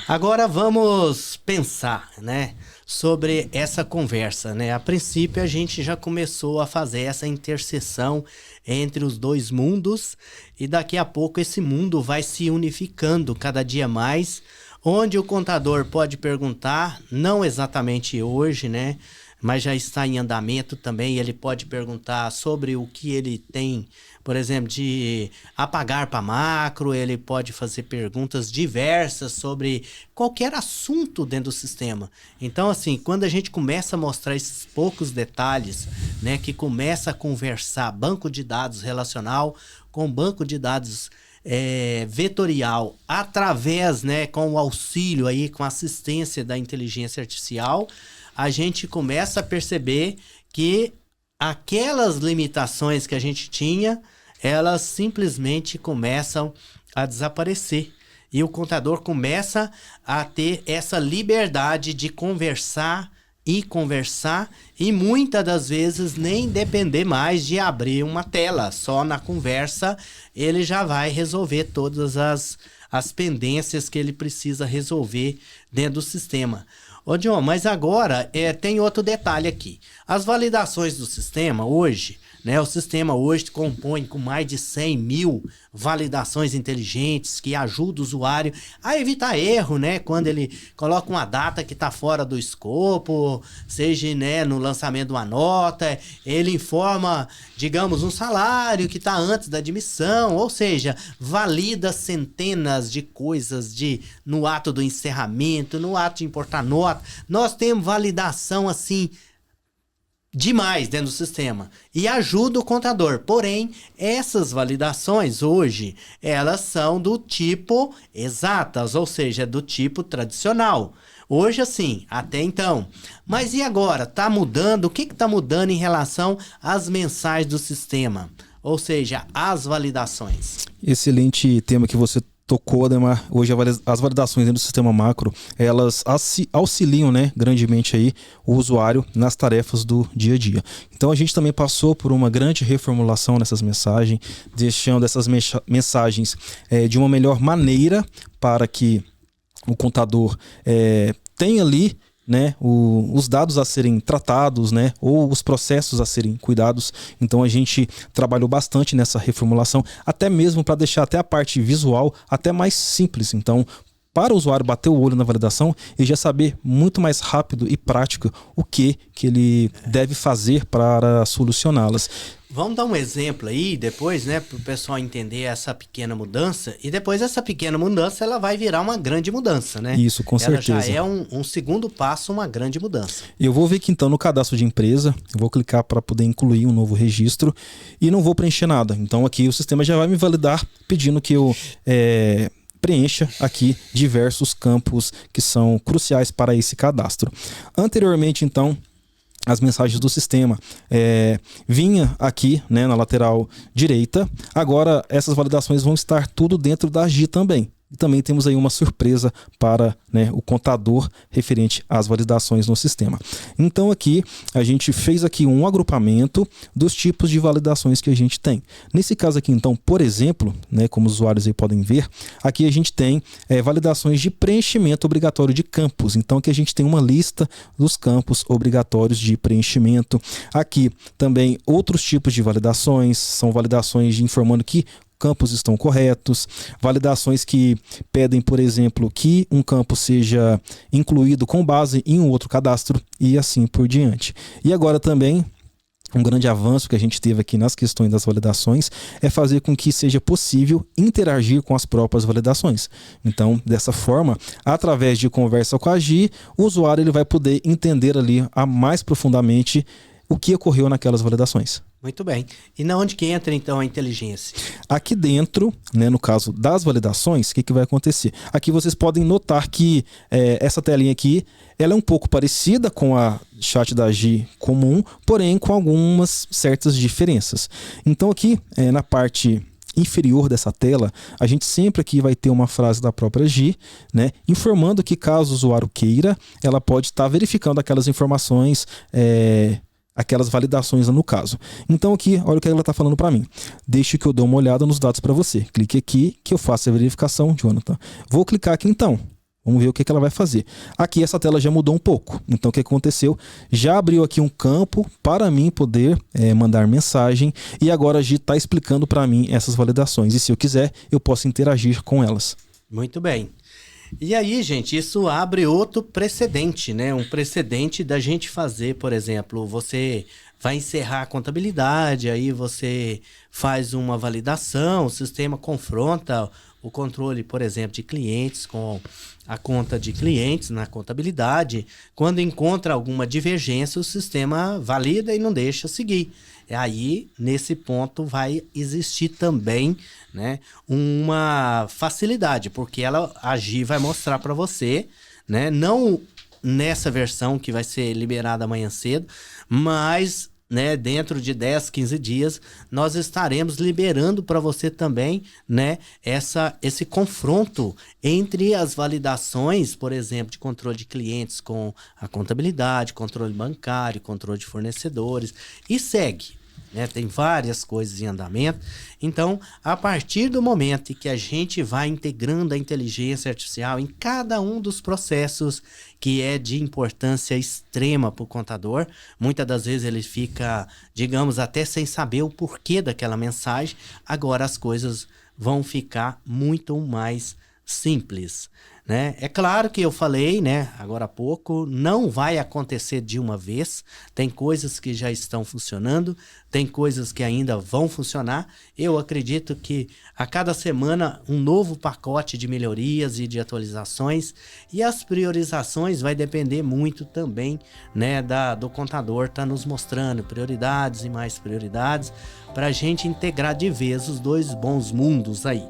Agora vamos pensar, né, sobre essa conversa, né? A princípio a gente já começou a fazer essa interseção entre os dois mundos e daqui a pouco esse mundo vai se unificando cada dia mais, onde o contador pode perguntar, não exatamente hoje, né? Mas já está em andamento também, ele pode perguntar sobre o que ele tem, por exemplo, de apagar para macro, ele pode fazer perguntas diversas sobre qualquer assunto dentro do sistema. Então, assim, quando a gente começa a mostrar esses poucos detalhes, né, que começa a conversar banco de dados relacional com banco de dados vetorial, através, né, com o auxílio aí, com a assistência da inteligência artificial, a gente começa a perceber que aquelas limitações que a gente tinha, elas simplesmente começam a desaparecer. E o contador começa a ter essa liberdade de conversar e muitas das vezes nem depender mais de abrir uma tela. Só na conversa ele já vai resolver todas as pendências que ele precisa resolver dentro do sistema. Ô John, mas agora tem outro detalhe aqui. As validações do sistema hoje, né? O sistema hoje compõe com mais de 100 mil validações inteligentes que ajudam o usuário a evitar erro, né? Quando ele coloca uma data que está fora do escopo, seja, né, no lançamento de uma nota, ele informa, digamos, um salário que está antes da admissão, ou seja, valida centenas de coisas no ato do encerramento, no ato de importar nota. Nós temos validação assim demais dentro do sistema e ajuda o contador. Porém, essas validações hoje, elas são do tipo exatas, ou seja, do tipo tradicional. Hoje, assim, até então. Mas e agora? Tá mudando? O que tá mudando em relação às mensagens do sistema? Ou seja, as validações. Excelente tema que você tocou, Ademar. Hoje as validações dentro do sistema macro, elas auxiliam, né, grandemente aí o usuário nas tarefas do dia a dia. Então a gente também passou por uma grande reformulação nessas mensagens, deixando essas mensagens de uma melhor maneira para que o contador tenha ali, né, os dados a serem tratados, né, ou os processos a serem cuidados. Então a gente trabalhou bastante nessa reformulação, até mesmo para deixar até a parte visual até mais simples. Então, para o usuário bater o olho na validação e já saber muito mais rápido e prático o que ele deve fazer para solucioná-las. Vamos dar um exemplo aí depois, né, para o pessoal entender essa pequena mudança, e depois essa pequena mudança ela vai virar uma grande mudança, né? Isso, com certeza. Ela já é um segundo passo, uma grande mudança. Eu vou vir aqui então no cadastro de empresa, eu vou clicar para poder incluir um novo registro e não vou preencher nada. Então aqui o sistema já vai me validar pedindo que eu preencha aqui diversos campos que são cruciais para esse cadastro. Anteriormente, então, as mensagens do sistema vinha aqui, né, na lateral direita. Agora essas validações vão estar tudo dentro da AGI também. E também temos aí uma surpresa para, né, o contador referente às validações no sistema. Então aqui a gente fez aqui um agrupamento dos tipos de validações que a gente tem. Nesse caso aqui então, por exemplo, né, como os usuários aí podem ver, aqui a gente tem validações de preenchimento obrigatório de campos. Então aqui a gente tem uma lista dos campos obrigatórios de preenchimento. Aqui também outros tipos de validações, são validações informando que campos estão corretos, validações que pedem, por exemplo, que um campo seja incluído com base em um outro cadastro e assim por diante. E agora também, um grande avanço que a gente teve aqui nas questões das validações é fazer com que seja possível interagir com as próprias validações. Então, dessa forma, através de conversa com a AGI, o usuário ele vai poder entender ali mais profundamente o que ocorreu naquelas validações. Muito bem. E na onde que entra, então, a inteligência? Aqui dentro, né, no caso das validações, o que vai acontecer? Aqui vocês podem notar que essa telinha aqui, ela é um pouco parecida com a chat da AGI comum, porém com algumas certas diferenças. Então aqui, na parte inferior dessa tela, a gente sempre aqui vai ter uma frase da própria AGI, né, informando que caso o usuário queira, ela pode estar verificando aquelas informações, aquelas validações no caso. Então aqui, olha o que ela está falando para mim. Deixe que eu dê uma olhada nos dados para você. Clique aqui que eu faço a verificação, Jonathan. Vou clicar aqui então. Vamos ver o que ela vai fazer. Aqui essa tela já mudou um pouco. Então o que aconteceu? Já abriu aqui um campo para mim poder mandar mensagem e agora a Gi está explicando para mim essas validações. E se eu quiser, eu posso interagir com elas. Muito bem. E aí, gente, isso abre outro precedente, né? Um precedente da gente fazer, por exemplo, você vai encerrar a contabilidade, aí você faz uma validação, o sistema confronta o controle, por exemplo, de clientes com a conta de clientes na contabilidade. Quando encontra alguma divergência, o sistema valida e não deixa seguir. Aí, nesse ponto, vai existir também, né, uma facilidade, porque a Gi vai mostrar para você, né, não nessa versão que vai ser liberada amanhã cedo, mas, né, dentro de 10, 15 dias, nós estaremos liberando para você também, né, esse confronto entre as validações, por exemplo, de controle de clientes com a contabilidade, controle bancário, controle de fornecedores, e segue. Tem várias coisas em andamento. Então, a partir do momento em que a gente vai integrando a inteligência artificial em cada um dos processos que é de importância extrema para o contador, muitas das vezes ele fica, digamos, até sem saber o porquê daquela mensagem. Agora as coisas vão ficar muito mais simples, né? É claro que eu falei, né, agora há pouco, não vai acontecer de uma vez. Tem coisas que já estão funcionando, tem coisas que ainda vão funcionar. Eu acredito que a cada semana um novo pacote de melhorias e de atualizações, e as priorizações vai depender muito também, né, do contador tá nos mostrando prioridades e mais prioridades para a gente integrar de vez os dois bons mundos aí.